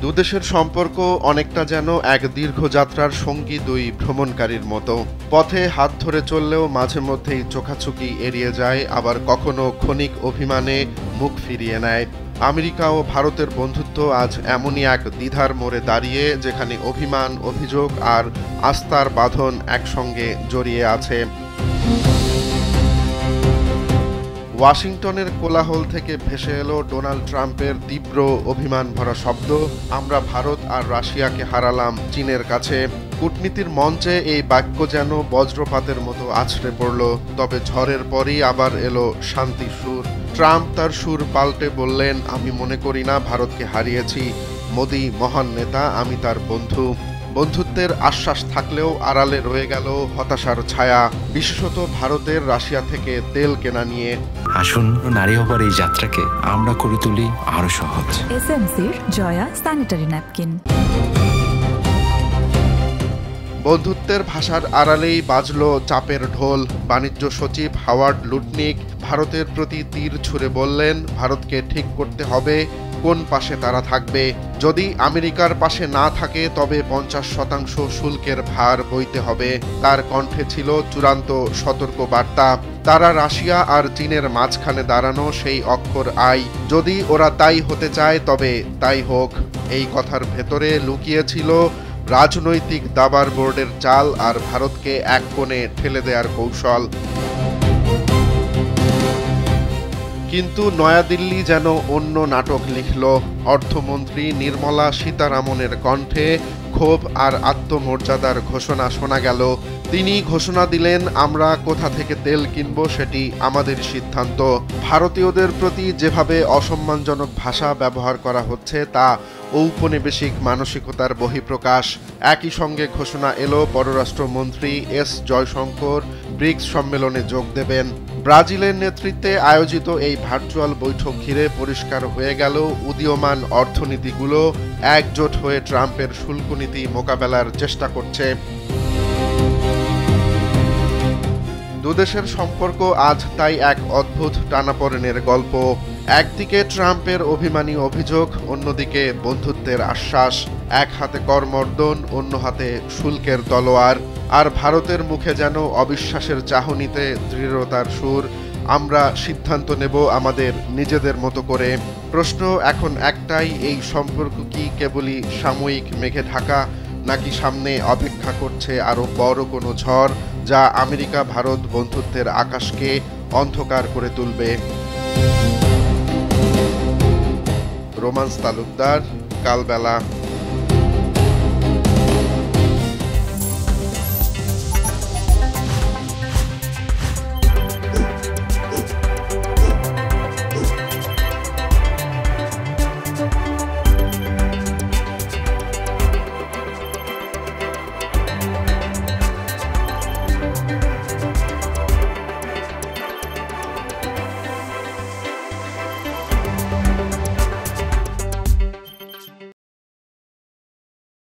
দুদেশের সম্পর্ক অনেকটা যেন এক দীর্ঘ যাত্রার সঙ্গী দুই ভ্রমণকারীর মতো। পথে হাত ধরে চললেও মাঝে মধ্যেই চোখাচোখি এড়িয়ে যায়, আবার কখনো ক্ষণিক অভিমানে মুখ ফিরিয়ে নেয়। আমেরিকা ও ভারতের বন্ধুত্ব আজ এমনই এক দ্বিধার মোড়ে দাঁড়িয়ে, যেখানে অভিমান, অভিযোগ আর আস্থার বাঁধন একসঙ্গে জড়িয়ে আছে। ওয়াশিংটনের কোলাহল থেকে ভেসে এলো ডোনাল্ড ট্রাম্পের তীব্র অভিমান ভরা শব্দ, আমরা ভারত আর রাশিয়াকে হারালাম চীনের কাছে। কূটনীতির মঞ্চে এই বাক্য যেন বজ্রপাতের মতো আছড়ে পড়ল। তবে ঝড়ের পরই আবার এলো শান্তির সুর। ট্রাম্প তার সুর পাল্টে বললেন, আমি মনে করি না ভারতকে হারিয়েছি। মোদি মহান নেতা, আমি তার বন্ধু। বন্ধুত্বের আশ্বাস থাকলেও আড়ালে রয়ে গেল হতাশার ছায়া, বিশেষত ভারতের রাশিয়া থেকে তেল কেনা নিয়ে। আসুন নারী হবার এই যাত্রাকে আমরা করে তুলি আরো সহজ। এসএমসির জয়া স্যানিটারি ন্যাপকিন। বন্ধুত্বের ভাষার আড়ালেই বাজল চাপের ঢোল। বাণিজ্য সচিব হাওয়ার্ড লুটনিক ভারতের প্রতি তীর ছুঁড়ে বললেন, ভারতকে ঠিক করতে হবে কোন পাশে তারা থাকবে। যদি আমেরিকার পাশে না থাকে তবে ৫০% শুল্কের ভার বইতে হবে। তার কণ্ঠে ছিল চূড়ান্ত সতর্ক বার্তা। তারা রাশিয়া আর চীনের মাঝখানে দাঁড়ানো সেই অক্ষর আই। যদি ওরা তাই হতে চায় তবে তাই হোক। এই কথার ভেতরে লুকিয়ে ছিল রাজনৈতিক দাবার বোর্ডের চাল আর ভারতকে এক কোণে ঠেলে দেওয়ার কৌশল। কিন্তু নয়াদিল্লি যেন অন্য নাটক লিখল। অর্থমন্ত্রী নির্মলা সীতারামনের কণ্ঠে ক্ষোভ আর আত্মমর্যাদার ঘোষণা শোনা গেল। তিনি ঘোষণা দিলেন, আমরা কোথা থেকে তেল কিনব সেটি আমাদের সিদ্ধান্ত। ভারতীয়দের প্রতি যেভাবে অসম্মানজনক ভাষা ব্যবহার করা হচ্ছে তা ঔপনিবেশিক মানসিকতার বহিঃপ্রকাশ। একই সঙ্গে ঘোষণা এলো, পররাষ্ট্রমন্ত্রী এস জয়শঙ্কর ব্রিক্স সম্মেলনে যোগ দেবেন। ব্রাজিলের নেতৃত্বে আয়োজিত এই ভার্চুয়াল বৈঠক ঘিরে পরিষ্কার হয়ে গেল, উদীয়মান অর্থনীতিগুলো একজোট হয়ে ট্রাম্পের শুল্ক নীতি মোকাবেলার চেষ্টা করছে। দুদেশের সম্পর্ক আজ তাই এক অদ্ভুত টানাপোড়েনের গল্প। একদিকে ট্রাম্পের অভিমানী অভিযোগ, অন্যদিকে বন্ধুত্বের আশ্বাস। এক হাতে করমর্দন, অন্য হাতে শুল্কের তলোয়ার। আর ভারতের মুখে যেন অবিশ্বাসের চাহনিতে দৃঢ়তার সুর, আমরা সিদ্ধান্ত নেব আমাদের নিজেদের মতো করে। প্রশ্ন এখন একটাই, এই সম্পর্ক কি কেবলই সাময়িক মেঘে ঢাকা, নাকি সামনে অপেক্ষা করছে আরও বড় কোনো ঝড়, যা আমেরিকা ভারত বন্ধুত্বের আকাশকে অন্ধকার করে তুলবে? রোমান্স তালুকদার, কালবেলা।